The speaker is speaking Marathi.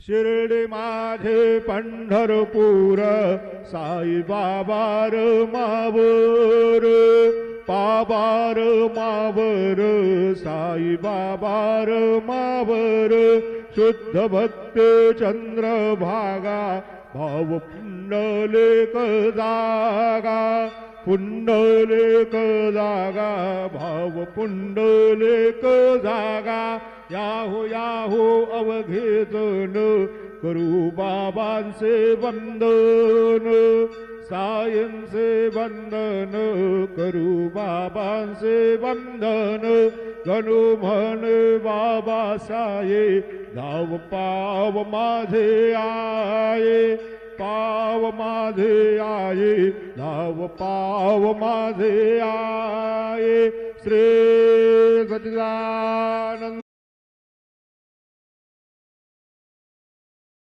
शिर्डी माझे पंढरपूर साई बाबार मावर पाबार मावर साई बाबार मावर शुद्ध भक्त चंद्रभागा भाव पुंडलिक जागा पुंडलिक जागा भाव पुंडलिक जागा याहो याहो अवघेतन करू बाबांचे वंदन सायंचे वंदन करू बाबांचे वंदन गणू म्हण बाबा साये धाव पाव माझे आये पाव माझे आये धाव पाव माझे आये श्री सच्चिदानंद